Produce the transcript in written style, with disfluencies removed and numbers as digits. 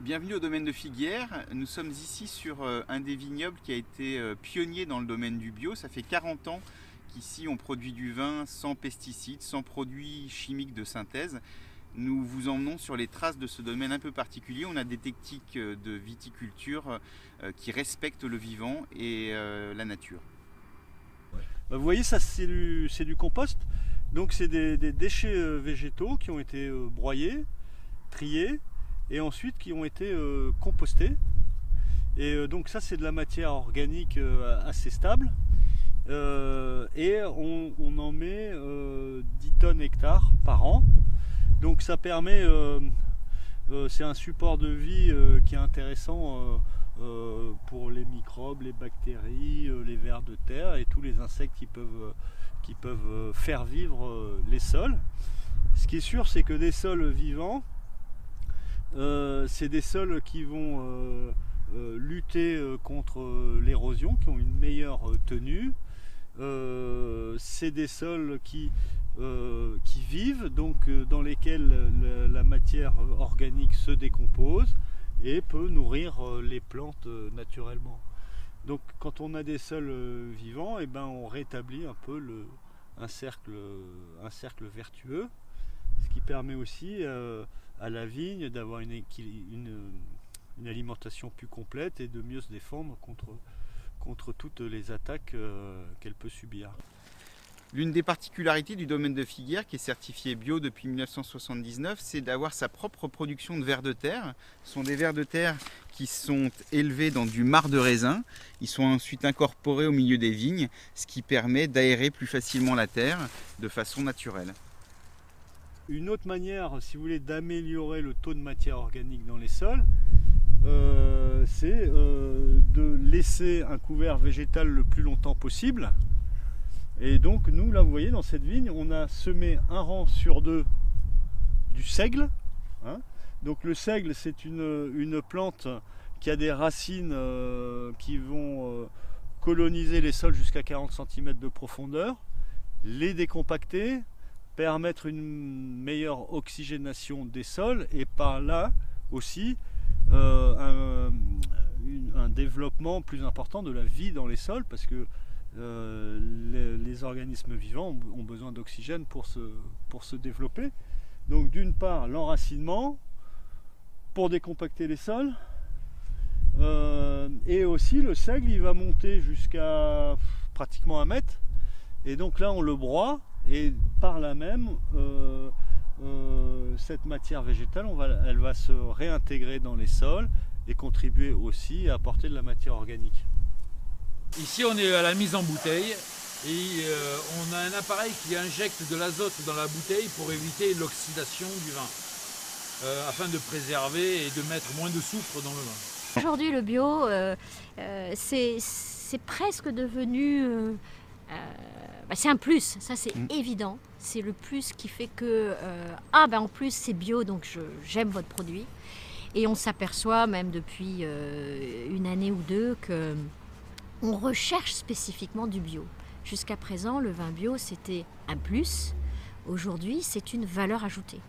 Bienvenue au domaine de Figuières. Nous sommes ici sur un des vignobles qui a été pionnier dans le domaine du bio. Ça fait 40 ans qu'ici on produit du vin sans pesticides, sans produits chimiques de synthèse. Nous vous emmenons sur les traces de ce domaine un peu particulier. On a des techniques de viticulture qui respectent le vivant et la nature. Vous voyez, ça c'est du compost. Donc c'est des déchets végétaux qui ont été broyés, triés et ensuite qui ont été compostés. Et donc ça c'est de la matière organique assez stable. Et on en met 10 tonnes hectares par an. Donc ça permet, c'est un support de vie qui est intéressant pour les microbes, les bactéries, les vers de terre et tous les insectes qui peuvent faire vivre les sols. Ce qui est sûr, c'est que des sols vivants, c'est des sols qui vont lutter contre l'érosion, qui ont une meilleure tenue. C'est des sols qui vivent, donc dans lesquels la matière organique se décompose et peut nourrir les plantes naturellement. Donc quand on a des sols vivants, et ben on rétablit un peu un cercle vertueux, ce qui permet aussi à la vigne d'avoir une alimentation plus complète et de mieux se défendre contre toutes les attaques qu'elle peut subir. L'une des particularités du domaine de Figuières, qui est certifié bio depuis 1979, c'est d'avoir sa propre production de vers de terre. Ce sont des vers de terre qui sont élevés dans du marc de raisin. Ils sont ensuite incorporés au milieu des vignes, ce qui permet d'aérer plus facilement la terre de façon naturelle. Une autre manière, si vous voulez, d'améliorer le taux de matière organique dans les sols, c'est de laisser un couvert végétal le plus longtemps possible. Et donc nous, là vous voyez, dans cette vigne, on a semé un rang sur deux du seigle. Donc le seigle, c'est une plante qui a des racines qui vont coloniser les sols jusqu'à 40 cm de profondeur, les décompacter, permettre une meilleure oxygénation des sols et par là aussi un développement plus important de la vie dans les sols, parce que les organismes vivants ont besoin d'oxygène pour se développer. Donc d'une part l'enracinement pour décompacter les sols, et aussi le seigle il va monter jusqu'à pratiquement 1 mètre, et donc là on le broie et par là même cette matière végétale elle va se réintégrer dans les sols et contribuer aussi à apporter de la matière organique. Ici on est à la mise en bouteille et on a un appareil qui injecte de l'azote dans la bouteille pour éviter l'oxydation du vin, afin de préserver et de mettre moins de soufre dans le vin. Aujourd'hui le bio c'est presque devenu, c'est un plus, ça c'est évident, c'est le plus qui fait que en plus c'est bio donc j'aime votre produit, et on s'aperçoit même depuis une année ou deux que on recherche spécifiquement du bio. Jusqu'à présent, le vin bio, c'était un plus. Aujourd'hui, c'est une valeur ajoutée.